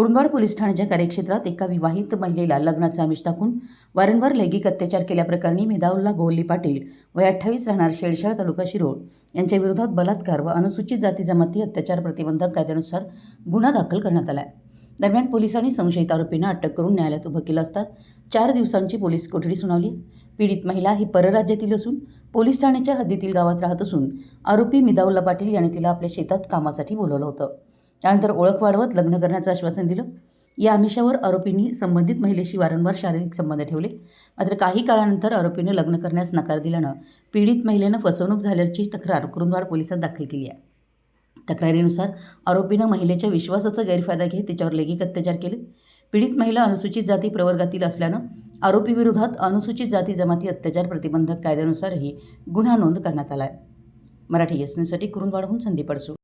Kurundwad police ठाण्याच्या कार्यक्षेत्रात एका विवाहित महिलेला लग्नाचा आमिष दाखवून वारंवार लैंगिक अत्याचार केल्याप्रकरणी मेधाउल्ला बोल्ली पाटील वय 28 राहणार शेळशाळ तालुका शिरोळ यांच्या विरोधात बलात्कार व अनुसूचित जाती जमाती अत्याचार प्रतिबंधक कायद्यानुसार गुन्हा दाखल करण्यात आला आहे। दरम्यान पोलिसांनी संशयित आरोपींना अटक करून न्यायालयात उभं केलं असता 4 दिवसांची पोलीस कोठडी सुनावली। पीडित महिला ही परराज्यातील असून पोलीस ठाण्याच्या हद्दीतील गावात राहत असून आरोपी मेधाउल्ला पाटील यांनी तिला आपल्या शेतात कामासाठी बोलवलं होतं। त्यानंतर ओळख वाढवत लग्न करण्याचं आश्वासन दिलं। या आमिषावर आरोपींनी संबंधित महिलेशी वारंवार शारीरिक संबंध ठेवले। मात्र काही काळानंतर आरोपीने लग्न करण्यास नकार दिल्यानं पीडित महिलेनं फसवणूक झाल्याची तक्रार कुरुंदवाड पोलिसात दाखल केली आहे। तक्रारीनुसार आरोपीनं महिलेच्या विश्वासाचा गैरफायदा घेत तिच्यावर लैंगिक अत्याचार केले। पीडित महिला अनुसूचित जाती प्रवर्गातील असल्यानं आरोपीविरोधात अनुसूचित जाती जमाती अत्याचार प्रतिबंधक कायद्यानुसारही गुन्हा नोंद करण्यात आला आहे। मराठी एस न्यूजसाठी कुरुंदवाडहून संदीप अडसूळ।